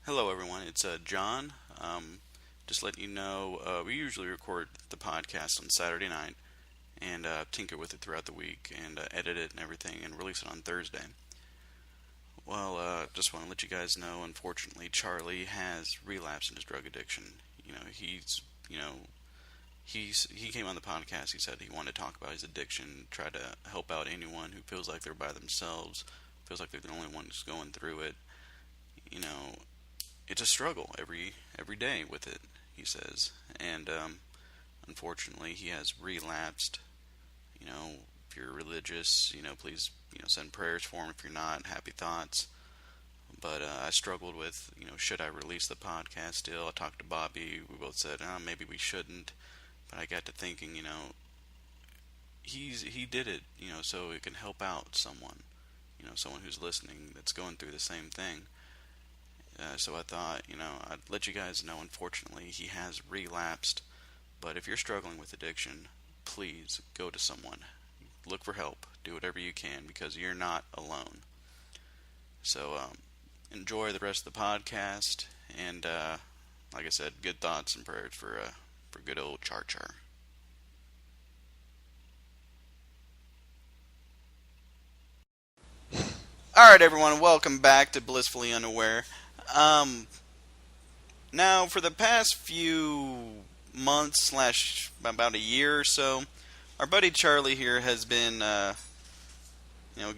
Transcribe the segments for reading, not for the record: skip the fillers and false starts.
Hello, everyone. It's John. Just letting you know, we usually record the podcast on Saturday night and tinker with it throughout the week and edit it and everything and release it on Thursday. Well, just want to let you guys know, unfortunately, Charlie has relapsed in his drug addiction. You know, he came on the podcast. He said he wanted to talk about his addiction, try to help out anyone who feels like they're by themselves, feels like they're the only one who's going through it. You know, it's a struggle every day with it, he says, and unfortunately he has relapsed. If you're religious, please, send prayers for him. If you're not, happy thoughts. But I struggled with, should I release the podcast still? I talked to Bobby. We both said, maybe we shouldn't. But I got to thinking, he did it, so it can help out someone, someone who's listening that's going through the same thing. So I thought, I'd let you guys know, unfortunately, he has relapsed. But if you're struggling with addiction, please go to someone. Look for help. Do whatever you can because you're not alone. So enjoy the rest of the podcast. And like I said, good thoughts and prayers for good old Char Char. Alright, everyone, welcome back to Blissfully Unaware. Um, Now, for the past few months slash about a year or so, our buddy Charlie here has been,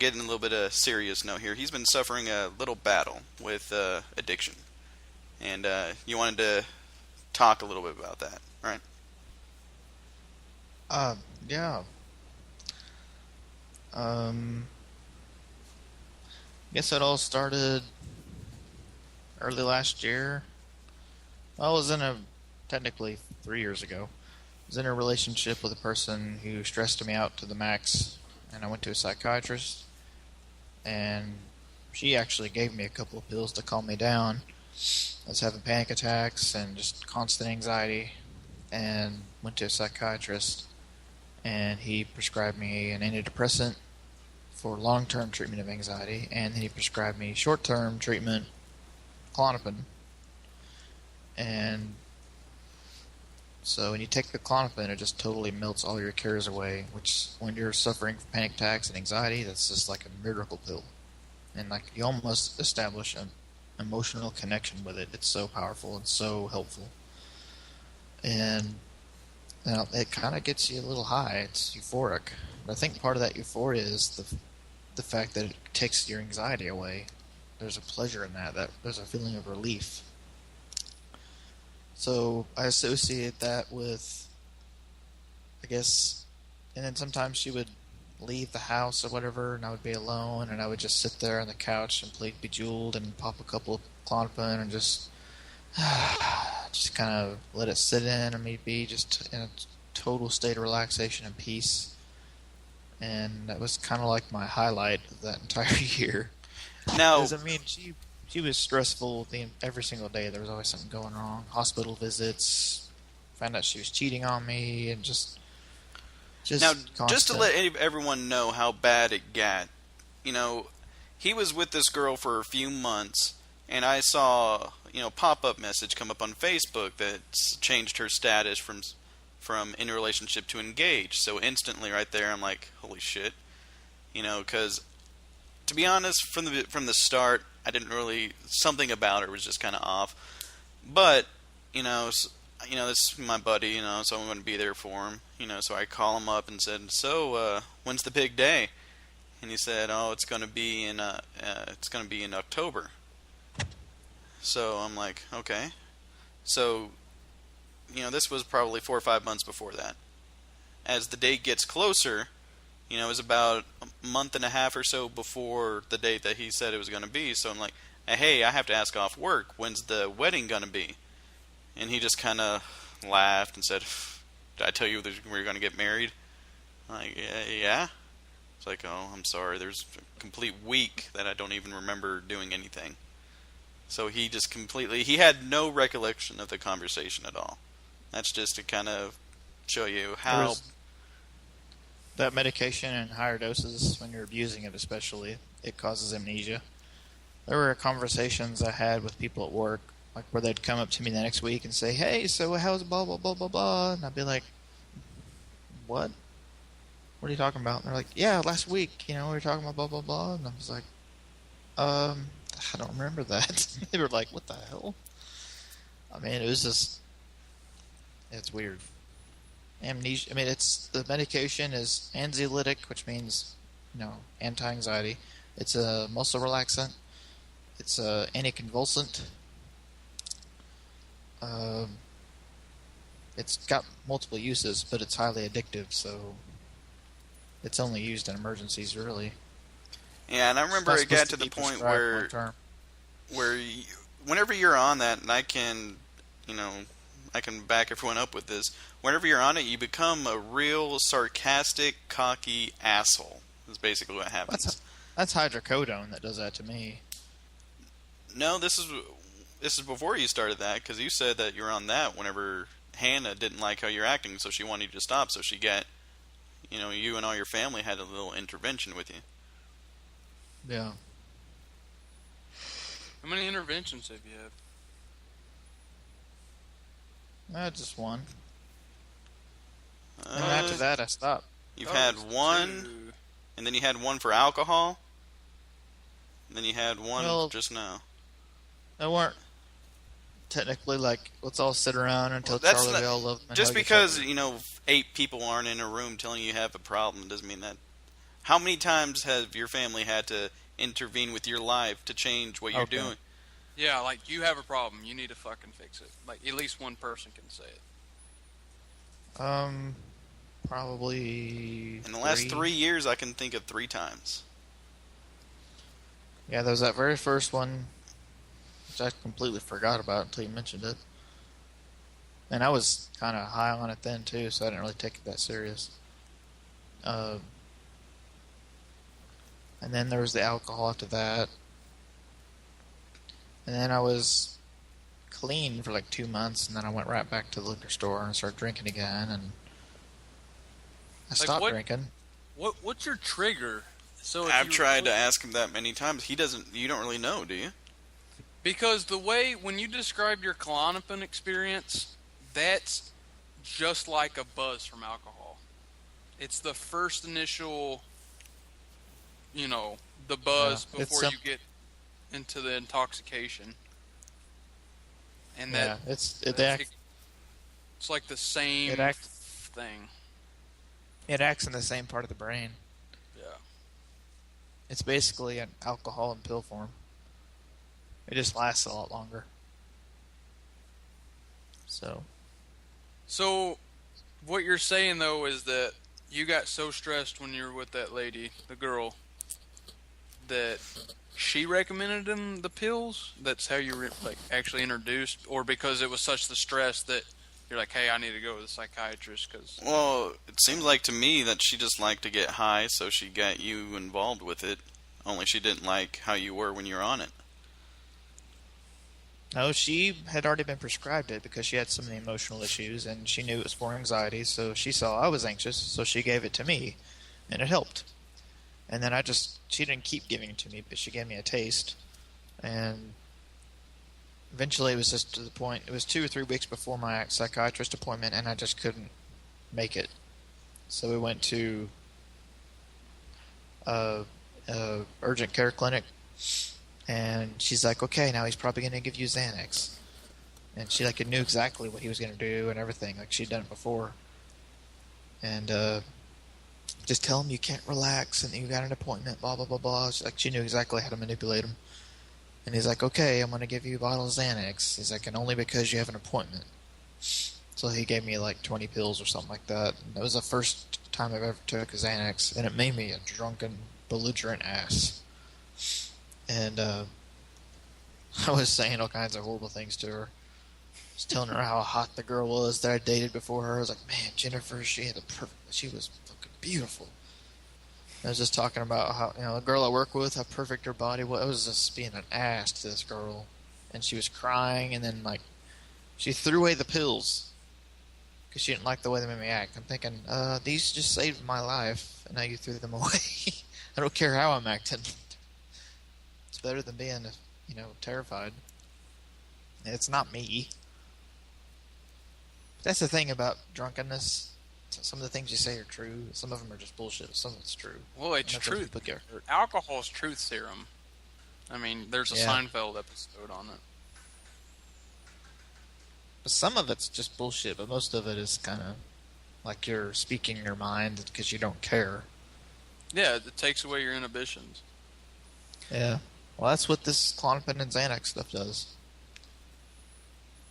getting a little bit of serious note here. He's been suffering a little battle with addiction, and you wanted to talk a little bit about that, right? Yeah. Um, Guess it all started early last year. Well, I was technically 3 years ago. I was in a relationship with a person who stressed me out to the max, and I went to a psychiatrist, and she actually gave me a couple of pills to calm me down. I was having panic attacks and just constant anxiety, and went to a psychiatrist, and he prescribed me an antidepressant for long-term treatment of anxiety, and then he prescribed me short-term treatment, Klonopin. And so when you take the Klonopin, it just totally melts all your cares away, which when you're suffering from panic attacks and anxiety, that's just like a miracle pill. And like you almost establish an emotional connection with it. It's so powerful and so helpful. And it kind of gets you a little high. It's euphoric. But I think part of that euphoria is the fact that it takes your anxiety away. There's a pleasure in that there's a feeling of relief. So I associate that with, I guess, and then sometimes she would leave the house or whatever, and I would be alone, and I would just sit there on the couch and play Bejeweled and pop a couple of Klonopin and just kind of let it sit in and me be just in a total state of relaxation and peace. And that was kind of like my highlight of that entire year. Now, Because, I mean, she was stressful every single day. There was always something going wrong. Hospital visits, found out she was cheating on me, and just now, constant. just to let everyone know how bad it got, he was with this girl for a few months, and I saw, pop-up message come up on Facebook that changed her status from in a relationship to engaged. So instantly, right there, I'm like, holy shit, because to be honest, from the start, I didn't really, something about her was just kind of off. But this is my buddy, so I'm going to be there for him, So I call him up and said, so when's the big day? And he said, oh, it's going to be in October. So I'm like, okay. So this was probably 4 or 5 months before that. As the date gets closer, it was about a month and a half or so before the date that he said it was going to be. So I'm like, hey, I have to ask off work. When's the wedding going to be? And he just kind of laughed and said, did I tell you we were going to get married? I'm like, yeah. It's like, oh, I'm sorry. There's a complete week that I don't even remember doing anything. So he just he had no recollection of the conversation at all. That's just to kind of show you how That medication in higher doses, when you're abusing it especially, it causes amnesia. There were conversations I had with people at work, like where they'd come up to me the next week and say, "Hey, so how's blah blah blah blah blah?" And I'd be like, "What? What are you talking about?" And they're like, "Yeah, last week, we were talking about blah blah blah." And I was like, I don't remember that." They were like, "What the hell?" I mean, it was it's weird. Amnesia. I mean, the medication is anxiolytic, which means, anti-anxiety. It's a muscle relaxant. It's a anticonvulsant. It's got multiple uses, but it's highly addictive, so it's only used in emergencies, really. Yeah, and I remember it got to the point where whenever you're on that, and I can back everyone up with this. Whenever you're on it, you become a real sarcastic, cocky asshole. Is basically what happens. That's hydrocodone that does that to me. No, this is before you started that, because you said that you were on that whenever Hannah didn't like how you're acting, so she wanted you to stop. So she got, you and all your family had a little intervention with you. Yeah. How many interventions have you had? Just one. And after that, I stopped. You've had one, and then you had one for alcohol, and then you had one just now. They weren't technically like, let's all sit around and tell Charlie we all love him. Just because, 8 people aren't in a room telling you have a problem doesn't mean that. How many times have your family had to intervene with your life to change what you're doing? Yeah, like, you have a problem. You need to fucking fix it. Like, at least one person can say it. Probably in the last 3 years, I can think of 3 times. Yeah, there was that very first one, which I completely forgot about until you mentioned it. And I was kind of high on it then, too, so I didn't really take it that serious. And then there was the alcohol after that. And then I was clean for like 2 months, and then I went right back to the liquor store and started drinking again, and I stopped drinking. What's your trigger? So I've tried to ask him that many times. He doesn't. You don't really know, do you? Because when you describe your Klonopin experience, that's just like a buzz from alcohol. It's the first initial, the buzz before you get into the intoxication. And it's like the same thing. It acts in the same part of the brain. Yeah. It's basically an alcohol in pill form. It just lasts a lot longer. So, what you're saying, though, is that you got so stressed when you were with that lady, the girl, that she recommended him the pills? That's how you were actually introduced? Or because it was such the stress that you're like, hey, I need to go to the psychiatrist? Well, it seems like to me that she just liked to get high, so she got you involved with it. Only she didn't like how you were when you were on it. No, she had already been prescribed it because she had so many emotional issues, and she knew it was for anxiety, so she saw I was anxious, so she gave it to me, and it helped. And then she didn't keep giving it to me, but she gave me a taste, and eventually it was just to the point, it was 2 or 3 weeks before my psychiatrist appointment, and I just couldn't make it. So we went to a urgent care clinic, and she's like, okay, now he's probably going to give you Xanax. And she knew exactly what he was going to do and everything, like she'd done it before. And just tell him you can't relax and you got an appointment, blah, blah, blah, blah. She knew exactly how to manipulate him. And he's like, okay, I'm going to give you a bottle of Xanax. He's like, and only because you have an appointment. So he gave me 20 pills or something like that. And that was the first time I've ever took a Xanax, and it made me a drunken, belligerent ass. And I was saying all kinds of horrible things to her. I was telling her how hot the girl was that I dated before her. I was like, man, Jennifer, she was fucking beautiful. I was just talking about how, the girl I work with, how perfect her body was. I was just being an ass to this girl. And she was crying, and then, she threw away the pills because she didn't like the way they made me act. I'm thinking, these just saved my life, and now you threw them away. I don't care how I'm acting. It's better than being, terrified. And it's not me. That's the thing about drunkenness. Some of the things you say are true. Some of them are just bullshit. Some of it's true. Well, it's truth. Alcohol's truth serum. I mean, there's a Seinfeld episode on it. But some of it's just bullshit, but most of it is kind of like you're speaking your mind because you don't care. Yeah, it takes away your inhibitions. Yeah. Well, that's what this Klonopin and Xanax stuff does.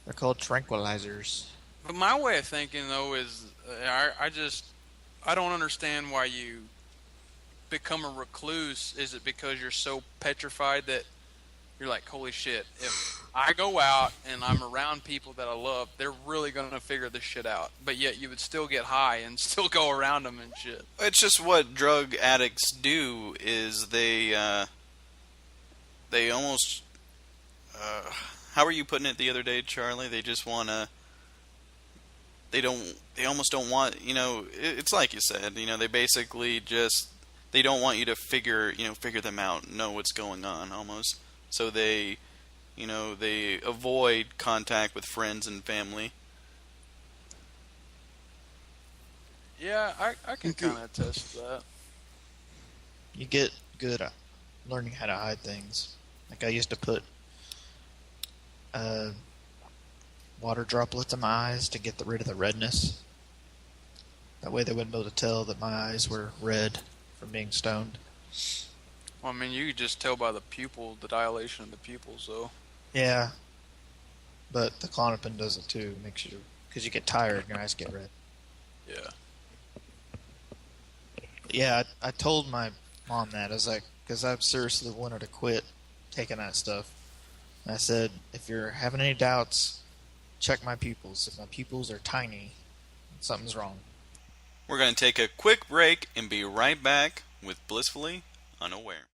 They're called tranquilizers. But my way of thinking, though, is I don't understand why you become a recluse. Is it because you're so petrified that you're like, holy shit, if I go out and I'm around people that I love, they're really going to figure this shit out. But yet you would still get high and still go around them and shit. It's just what drug addicts do is they almost... how were you putting it the other day, Charlie? They just want to... They almost don't want, it's like you said, they basically just, they don't want you to figure them out, know what's going on almost. So they avoid contact with friends and family. Yeah, I can kind of attest to that. You get good at learning how to hide things. Like I used to put water droplets in my eyes to get rid of the redness. That way they wouldn't be able to tell that my eyes were red from being stoned. Well, I mean, you could just tell by the dilation of the pupils, though. Yeah. But the Klonopin does it too. Makes you, because you get tired and your eyes get red. Yeah. Yeah, I told my mom that. I was like, because I seriously wanted to quit taking that stuff. And I said, if you're having any doubts, check my pupils. If my pupils are tiny, something's wrong. We're going to take a quick break and be right back with Blissfully Unaware.